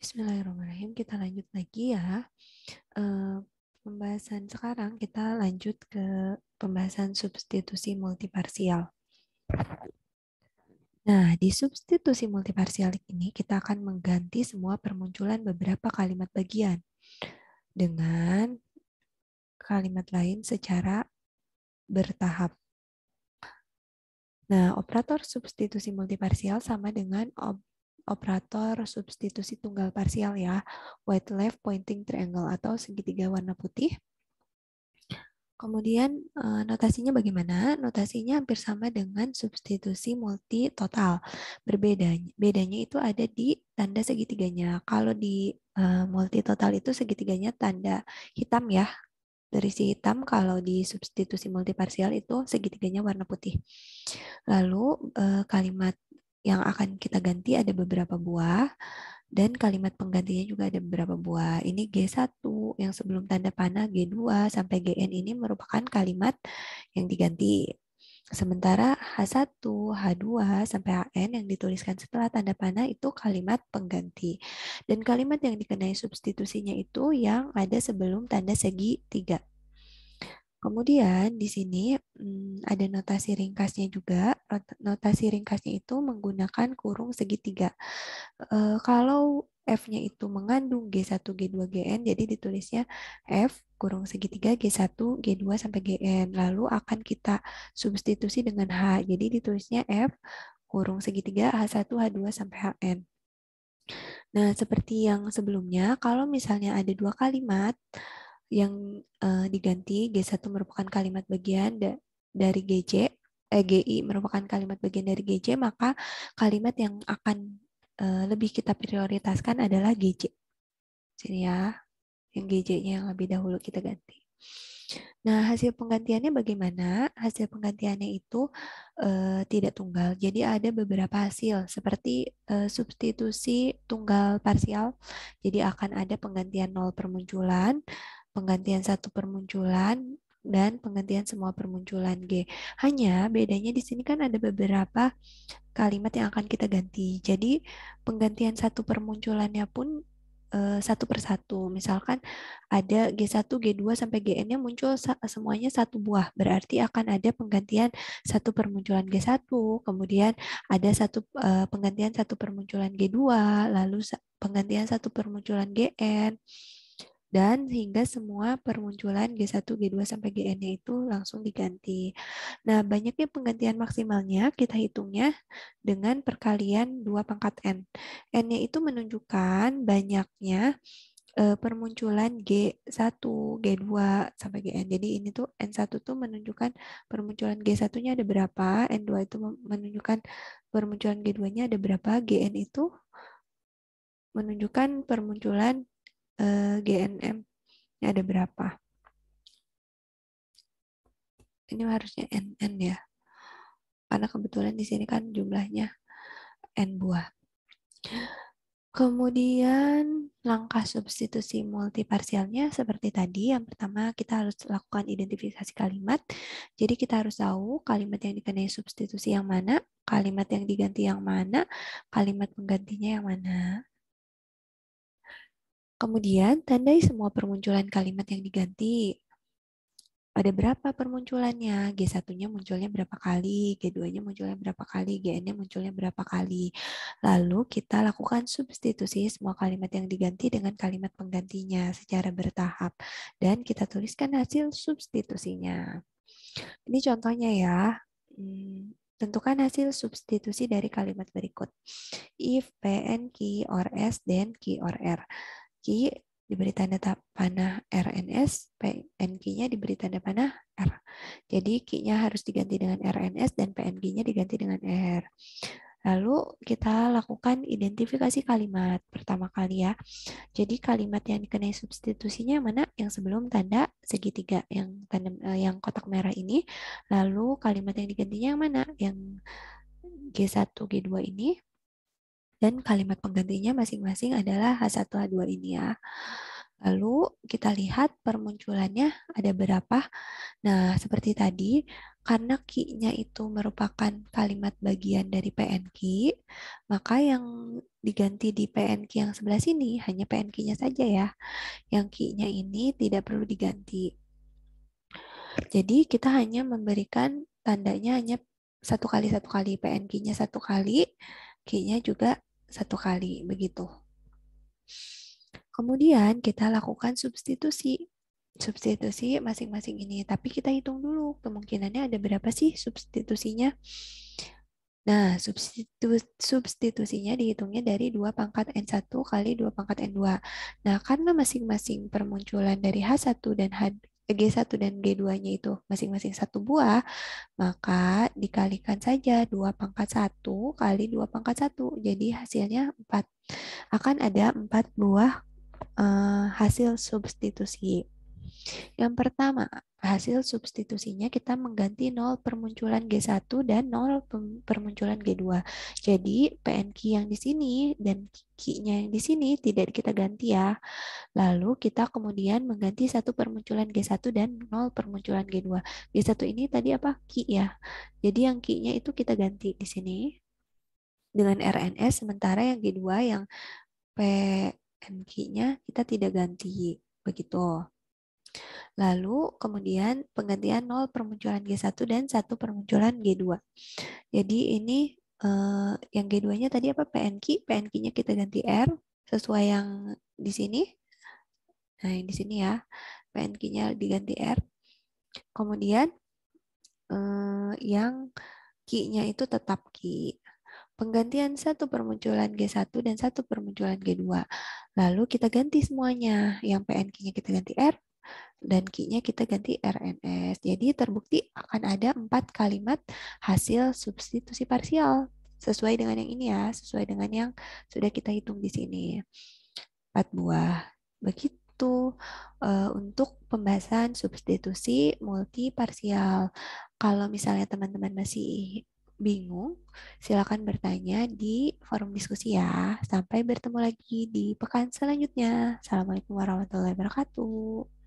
Bismillahirrahmanirrahim. Kita lanjut lagi ya. Eh, Pembahasan sekarang kita lanjut ke pembahasan substitusi multiparsial. Nah, di substitusi multiparsial ini kita akan mengganti semua permunculan beberapa kalimat bagian dengan kalimat lain secara bertahap. Nah, operator substitusi multiparsial sama dengan operator substitusi tunggal parsial ya, white left pointing triangle atau segitiga warna putih. Kemudian notasinya bagaimana? Notasinya hampir sama dengan substitusi multi total. Bedanya itu ada di tanda segitiganya. Kalau di multi total itu segitiganya tanda hitam ya, berisi hitam. Kalau di substitusi multi parsial itu segitiganya warna putih. Lalu kalimat yang akan kita ganti ada beberapa buah. Dan kalimat penggantinya juga ada beberapa buah. Ini G1 yang sebelum tanda panah G2 sampai GN ini merupakan kalimat yang diganti. Sementara H1, H2 sampai HN yang dituliskan setelah tanda panah itu kalimat pengganti. Dan kalimat yang dikenai substitusinya itu yang ada sebelum tanda segitiga. Kemudian di sini ada notasi ringkasnya juga. Notasi ringkasnya itu menggunakan kurung segitiga. Kalau F-nya itu mengandung G1, G2, Gn, jadi ditulisnya F kurung segitiga G1, G2 sampai Gn. Lalu akan kita substitusi dengan H. Jadi ditulisnya F kurung segitiga H1, H2 sampai Hn. Nah, seperti yang sebelumnya, kalau misalnya ada dua kalimat yang diganti, G1 merupakan kalimat bagian dari GJ, GI merupakan kalimat bagian dari GJ, maka kalimat yang akan lebih kita prioritaskan adalah GJ. Sini ya, yang GJ-nya yang lebih dahulu kita ganti. Nah, hasil penggantiannya bagaimana? Hasil penggantiannya itu tidak tunggal. Jadi ada beberapa hasil seperti substitusi tunggal parsial. Jadi akan ada penggantian 0 permunculan, penggantian 1 permunculan, dan penggantian semua permunculan G. Hanya bedanya di sini kan ada beberapa kalimat yang akan kita ganti. Jadi penggantian 1 permunculannya pun satu persatu. Misalkan ada G1, G2 sampai Gn-nya muncul semuanya satu buah. Berarti akan ada penggantian 1 permunculan G1, kemudian ada penggantian 1 permunculan G2, lalu penggantian 1 permunculan Gn, dan hingga semua permunculan G1, G2 sampai Gn-nya itu langsung diganti. Nah, banyaknya penggantian maksimalnya kita hitungnya dengan perkalian 2 pangkat N. N-nya itu menunjukkan banyaknya permunculan G1, G2 sampai Gn. Jadi ini tuh N1 tuh menunjukkan permunculan G1-nya ada berapa, N2 itu menunjukkan permunculan G2-nya ada berapa, Gn itu menunjukkan permunculan GNM-nya ada berapa. Ini harusnya NN ya. Karena kebetulan di sini kan jumlahnya N buah. Kemudian langkah substitusi multiparsialnya seperti tadi. Yang pertama kita harus lakukan identifikasi kalimat. Jadi kita harus tahu kalimat yang dikenai substitusi yang mana, kalimat yang diganti yang mana, kalimat penggantinya yang mana. Kemudian tandai semua permunculan kalimat yang diganti. Ada berapa permunculannya? G1-nya munculnya berapa kali, G2-nya munculnya berapa kali, Gn-nya munculnya berapa kali. Lalu kita lakukan substitusi semua kalimat yang diganti dengan kalimat penggantinya secara bertahap. Dan kita tuliskan hasil substitusinya. Ini contohnya ya. Tentukan hasil substitusi dari kalimat berikut. If Pn, Q, or S, then Q, or R. Q diberi tanda panah RNS, PNG-nya diberi tanda panah R. Jadi Q-nya harus diganti dengan RNS dan PNG-nya diganti dengan R. Lalu kita lakukan identifikasi kalimat pertama kali ya. Jadi kalimat yang dikenai substitusinya mana? Yang sebelum tanda segitiga, yang kotak merah ini. Lalu kalimat yang digantinya yang mana? Yang G1, G2 ini. Dan kalimat penggantinya masing-masing adalah H1, H2 ini ya. Lalu kita lihat permunculannya ada berapa. Nah, seperti tadi, karena Ki-nya itu merupakan kalimat bagian dari PNQ, maka yang diganti di PNQ yang sebelah sini hanya PNQ-nya saja ya. Yang Ki-nya ini tidak perlu diganti. Jadi kita hanya memberikan tandanya hanya satu kali PNQ-nya satu kali, Q-nya juga satu kali begitu. Kemudian kita lakukan substitusi. Substitusi masing-masing ini, tapi kita hitung dulu kemungkinannya ada berapa sih substitusinya. Nah, substitusinya dihitungnya dari 2 pangkat N1 kali 2 pangkat N2. Nah, karena masing-masing permunculan dari H1 dan G1 dan G2-nya itu masing-masing satu buah, maka dikalikan saja 2 pangkat 1 kali 2 pangkat 1. Jadi hasilnya 4. Akan ada 4 buah hasil substitusi. Yang pertama, hasil substitusinya kita mengganti 0 permunculan G1 dan 0 permunculan G2. Jadi PNQ yang di sini dan Q-nya yang di sini tidak kita ganti ya. Lalu kita kemudian mengganti 1 permunculan G1 dan 0 permunculan G2. G1 ini tadi apa? Q ya. Jadi yang Q-nya itu kita ganti di sini dengan RNS, sementara yang G2 yang PNQ-nya kita tidak ganti. Begitu. Lalu kemudian penggantian 0 permunculan G1 dan 1 permunculan G2. Jadi ini yang G2-nya tadi apa? PNQ. PNQ-nya kita ganti R sesuai yang di sini. Nah, yang di sini ya. PNQ-nya diganti R. Kemudian yang Q-nya itu tetap Q. Penggantian 1 permunculan G1 dan 1 permunculan G2. Lalu kita ganti semuanya. Yang PNQ-nya kita ganti R, dan Q-nya kita ganti RNS. Jadi terbukti akan ada 4 kalimat hasil substitusi parsial. Sesuai dengan yang ini ya, sesuai dengan yang sudah kita hitung di sini. 4 buah. Begitu untuk pembahasan substitusi multi parsial. Kalau misalnya teman-teman masih bingung, silakan bertanya di forum diskusi ya. Sampai bertemu lagi di pekan selanjutnya. Assalamualaikum warahmatullahi wabarakatuh.